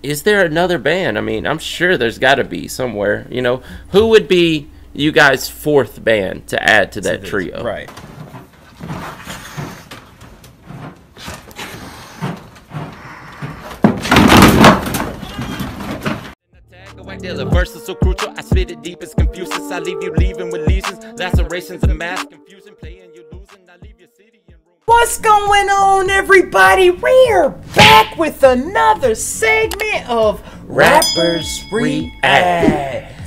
is there another band? I mean, I'm sure there's got to be somewhere. You know, who would be you guys' fourth band to add to that trio? Right. The verse is so crucial, I spit it deep as Confucius. I leave you leaving with lesions, lacerations and mass confusion. Playing you losing, I leave your city in ruin. What's going on, everybody? We're back with another segment of Rappers React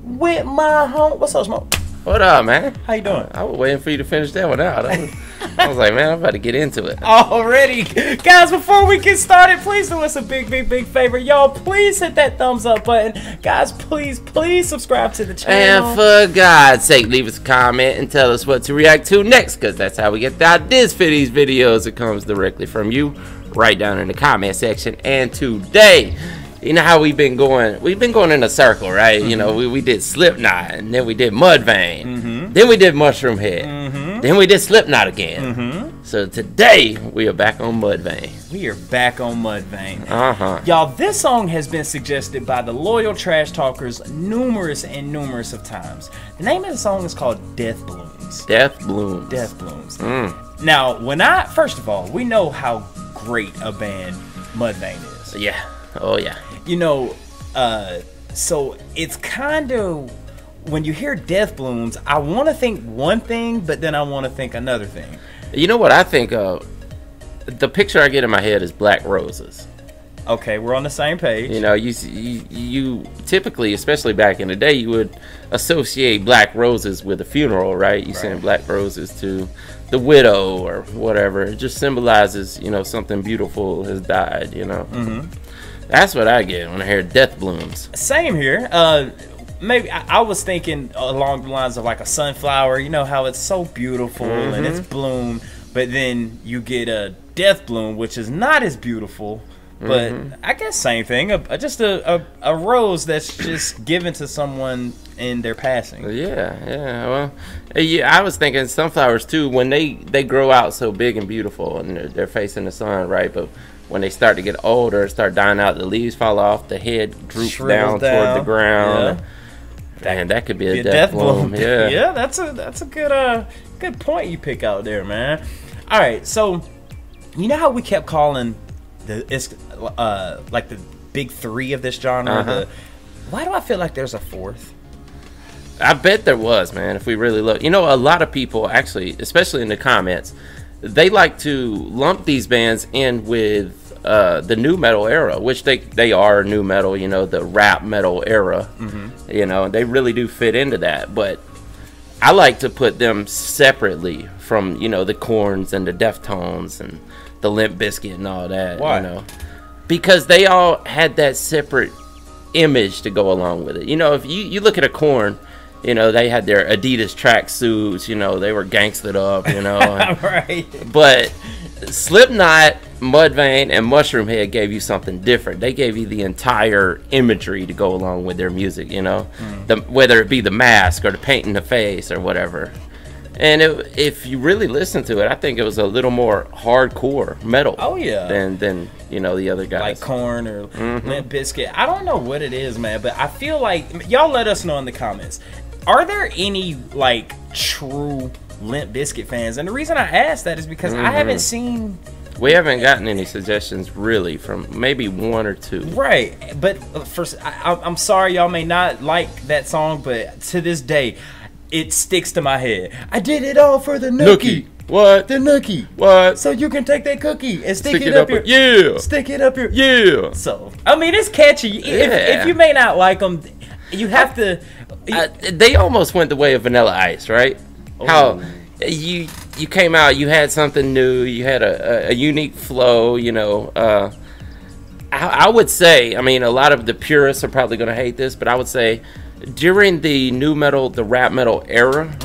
with my home. What's up, Smoke? What up, man? How you doing? I was waiting for you to finish that one out. I was like, man, I'm about to get into it. Already. Guys, before we get started, please do us a big favor. Y'all, please hit that thumbs up button. Guys, please subscribe to the channel. And for God's sake, leave us a comment and tell us what to react to next, because that's how we get the ideas for these videos. It comes directly from you, right down in the comment section. And today, you know how we've been going in a circle, right? You know, we did Slipknot, and then we did Mudvayne, then we did Mushroom Head, then we did Slipknot again. So today we are back on Mudvayne. We are back on Mudvayne. Y'all, this song has been suggested by the loyal trash talkers numerous of times. The name of the song is called Death Blooms. Death Blooms. Death Blooms. Now, first of all, we know how great a band Mudvayne is. Yeah. Oh yeah. You know, so it's kind of, when you hear Death Blooms, I want to think one thing, but then I want to think another thing. You know what I think of? The picture I get in my head is Black Roses. Okay, we're on the same page. You know, you typically, especially back in the day, you would associate Black Roses with a funeral, right? You send Black Roses to the widow or whatever. It just symbolizes, you know, something beautiful has died, you know. That's what I get when I hear Death Blooms. Same here. Maybe I was thinking along the lines of like a sunflower. You know how it's so beautiful and it's bloomed, but then you get a death bloom, which is not as beautiful. But I guess same thing. Just a rose that's just given to someone in their passing. Yeah. Well, yeah. I was thinking sunflowers too. When they grow out so big and beautiful and they're facing the sun, right? But when they start to get older, start dying out, the leaves fall off, the head droops down toward the ground. And that could be a death bloom. Yeah, that's a good point you pick out there, man. All right, so you know how we kept calling like the big three of this genre? Why do I feel like there's a fourth? I bet there was, man, if we really look. You know, a lot of people actually, especially in the comments, they like to lump these bands in with the new metal era, which they are new metal, you know, the rap metal era. You know, they really do fit into that. But I like to put them separately from, you know, the Korns and the Deftones and the Limp Bizkit and all that. Why? You know, because they all had that separate image to go along with it. You know, if you look at a Korn, you know, they had their Adidas tracksuits, you know, they were gangstered up, you know. Right. But Slipknot, Mudvayne, and Mushroom Head gave you something different. They gave you the entire imagery to go along with their music, you know, whether it be the mask or the paint in the face or whatever. And if you really listen to it, I think it was a little more hardcore metal. Oh yeah. Than you know, the other guys like Korn or Limp Bizkit. I don't know what it is, man, but I feel like y'all let us know in the comments. Are there any like true Limp Bizkit fans? And the reason I asked that is because I haven't seen. We haven't gotten any suggestions really from maybe one or two. Right, but I'm sorry y'all may not like that song, but to this day, it sticks to my head. I did it all for the nookie. What? The nookie. What? So you can take that cookie and stick it up your. Yeah. Stick it up your. Yeah. So I mean, it's catchy. If you may not like them, you have to. They almost went the way of Vanilla Ice, right? Oh. How you came out, you had something new, you had a unique flow, you know. I would say, I mean, a lot of the purists are probably going to hate this, but I would say during the new metal, the rap metal era,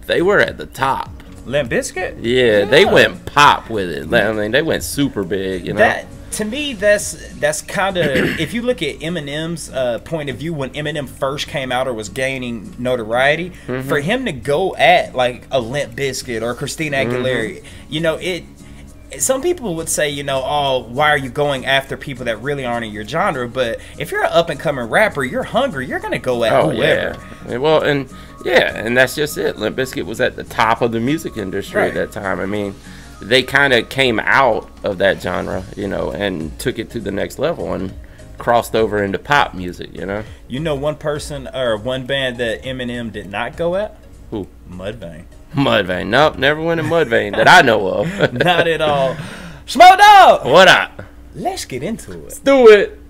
they were at the top. Limp Bizkit? Yeah, they went pop with it. I mean, they went super big, you know. That, to me, that's kind of, if you look at Eminem's point of view when Eminem first came out or was gaining notoriety, for him to go at like a Limp Bizkit or Christina Aguilera, you know, some people would say, you know, oh, why are you going after people that really aren't in your genre? But if you're an up and coming rapper, you're hungry, you're gonna go at whoever. Yeah. Well, and that's just it. Limp Bizkit was at the top of the music industry at that time. I mean, they kind of came out of that genre, you know, and took it to the next level and crossed over into pop music, you know. You know, one person or one band that Eminem did not go at? Who? Mudvayne. Mudvayne. Nope, never went in Mudvayne that I know of. Not at all. Smoke Dog! What up? Let's get into it. Let's do it.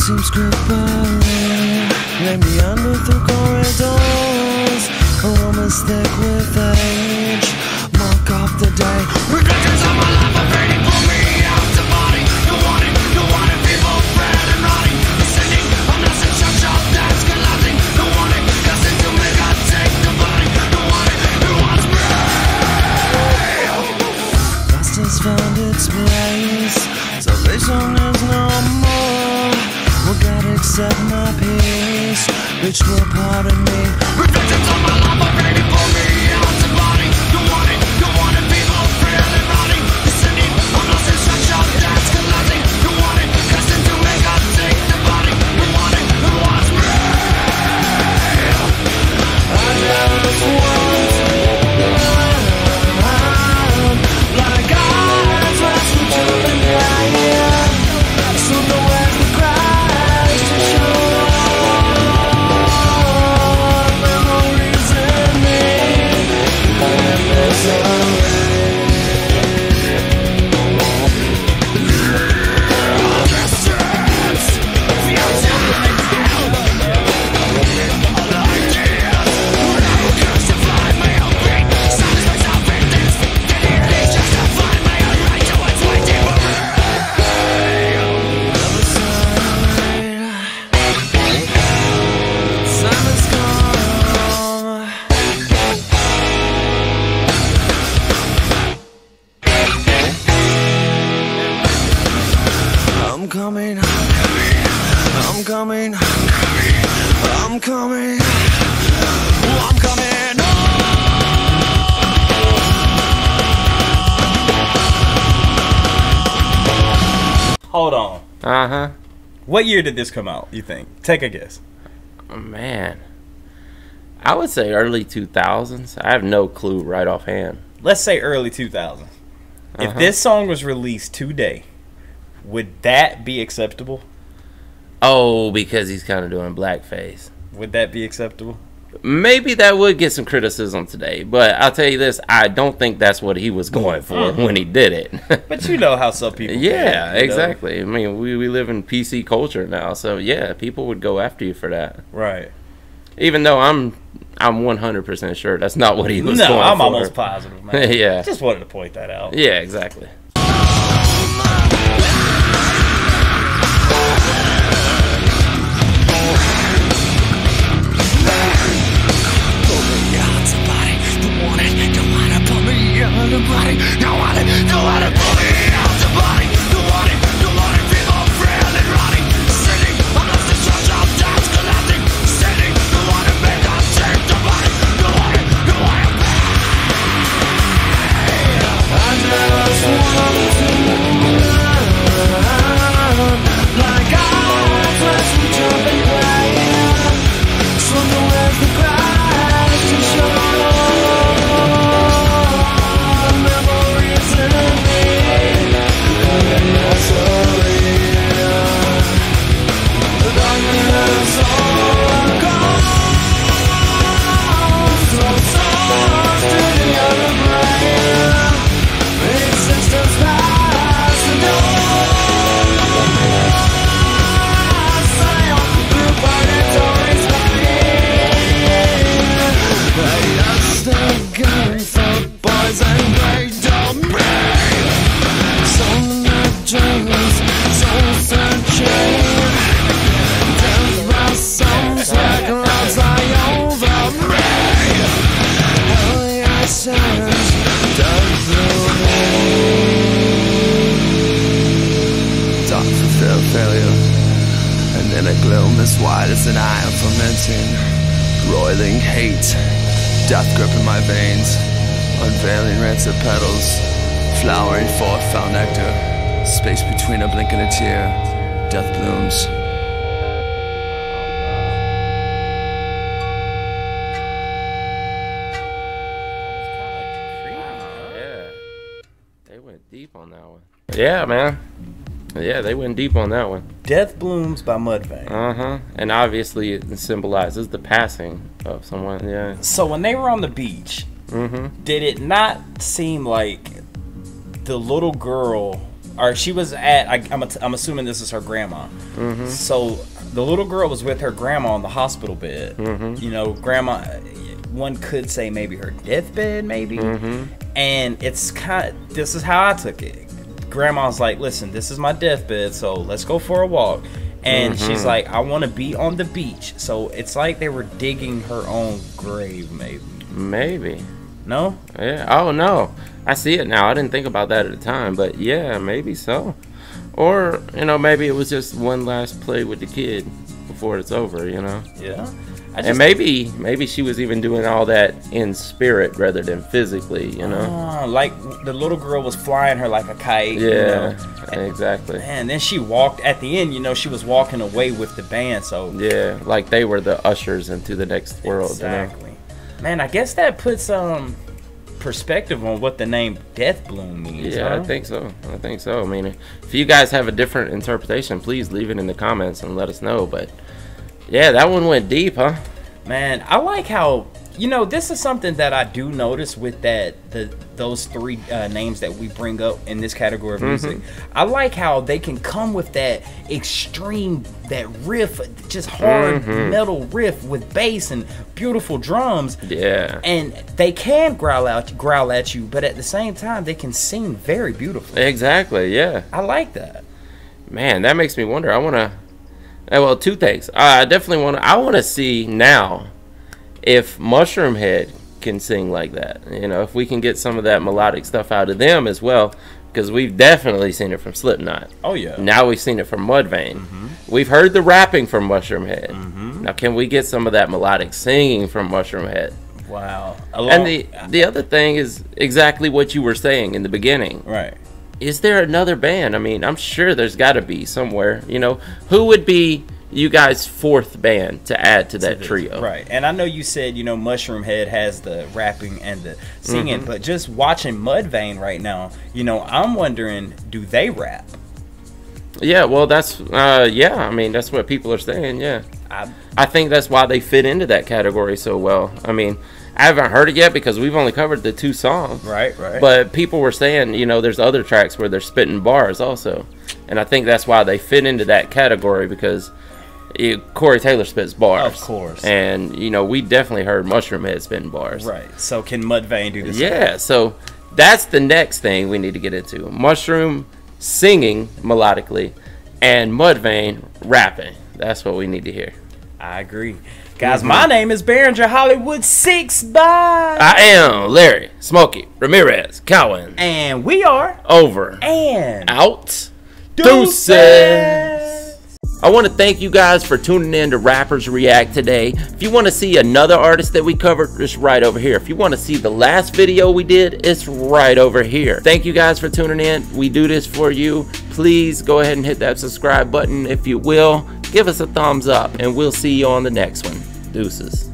Seems goodbye. Lay me under through corridors. A woman stick with age. Mark off the day. Reflections of my life are fading. Pull me out the body. You want it, people fret and rotting. Descending, I'm lost in shock, shop that's collapsing. You want it, cause into me, God take the body. You want it, who wants me? Past has found its place. Salvation is no more. Will God accept my peace? Which will pardon me? Reflections of my life are fading. Pull me out the body. You want it, people frail and rotting. Descending, I'm lost in structure that's collapsing. You want it, cast into me, God take the body. You want it, who wants me? I just want to run like eyes last from jumping higher. So nowhere's the cry to show memories in me. And there's already distance. Future ideas. Who justify my own pain? Silence myself in this. They justify my own right to what's waiting for me. I'm coming, I'm coming, I'm coming, I'm coming. Hold on. Uh-huh. What year did this come out, you think? Take a guess. Oh, man. I would say early 2000s. I have no clue right offhand. Let's say early 2000s. If this song was released today, would that be acceptable? Oh, because he's kind of doing blackface. Would that be acceptable? Maybe that would get some criticism today, but I'll tell you this, I don't think that's what he was going for when he did it. But you know how some people yeah, can, exactly. I mean, we live in PC culture now, so yeah, people would go after you for that. Right. Even though I'm 100% sure that's not what he was going for. No, I'm almost positive, man. Yeah. Just wanted to point that out. Yeah, exactly. Memories in me. as wide as an eye, I'm fermenting, roiling hate, death gripping my veins, unveiling rancid petals, flowering forth foul nectar, space between a blink and a tear, death blooms. Yeah, they went deep on that one. Yeah, man. Yeah, they went deep on that one. Death Blooms by Mudvayne. And obviously it symbolizes the passing of someone. Yeah. So when they were on the beach, did it not seem like the little girl, or she was at, I'm assuming this is her grandma. So the little girl was with her grandma on the hospital bed. You know, grandma, one could say maybe her deathbed, maybe. And it's kind of, this is how I took it. Grandma's like, listen, this is my deathbed, so let's go for a walk. And she's like, I want to be on the beach. So it's like they were digging her own grave, maybe. Maybe. No? Yeah. Oh, no. I see it now. I didn't think about that at the time, but yeah, maybe so. Or, you know, maybe it was just one last play with the kid before it's over, you know? Yeah. And maybe she was even doing all that in spirit rather than physically, you know? Like the little girl was flying her like a kite. Yeah, you know? exactly. And then she walked, at the end, you know, she was walking away with the band, so. Yeah, like they were the ushers into the next world, Exactly. you know? Man, I guess that puts perspective on what the name Death Bloom means. Yeah, huh? I think so. I think so. I mean, if you guys have a different interpretation, please leave it in the comments and let us know. But yeah, that one went deep, huh? Man, I like how, you know, this is something that I do notice with those three names that we bring up in this category of music. I like how they can come with that extreme, that riff, just hard metal riff with bass and beautiful drums. Yeah. And they can growl at you, but at the same time, they can sing very beautifully. Exactly, yeah. I like that. Man, that makes me wonder. I want to... Well, two things. I definitely want to... I want to see now if Mushroom Head can sing like that. You know, if we can get some of that melodic stuff out of them as well. Because we've definitely seen it from Slipknot. Oh, yeah. Now we've seen it from Mudvayne. We've heard the rapping from Mushroom Head. Now, can we get some of that melodic singing from Mushroom Head? Wow. And the other thing is exactly what you were saying in the beginning. Right. Is there another band? I mean, I'm sure there's got to be somewhere. You know, who would be you guys' fourth band to add to that trio? Right. And I know you said, you know, Mushroom Head has the rapping and the singing, but just watching Mudvayne right now, you know, I'm wondering, do they rap? Yeah, well, that's, yeah, I mean, that's what people are saying, yeah. I think that's why they fit into that category so well. I mean, I haven't heard it yet because we've only covered the 2 songs. Right, right. But people were saying, you know, there's other tracks where they're spitting bars also. And I think that's why they fit into that category because Corey Taylor spits bars. Of course. And, you know, we definitely heard Mushroom Head spitting bars. Right. So can Mudvayne do this? Yeah, so that's the next thing we need to get into. Mushroom singing melodically and Mudvayne rapping. That's what we need to hear. I agree. Guys, my name is Behringer Hollywood 6 by. I am Larry Smokey Ramirez Cowan. And we are Over and out. Deuces. I want to thank you guys for tuning in to Rappers React today. If you want to see another artist that we covered, it's right over here. If you want to see the last video we did, it's right over here. Thank you guys for tuning in. We do this for you. Please go ahead and hit that subscribe button if you will. Give us a thumbs up, and we'll see you on the next one. Deuces.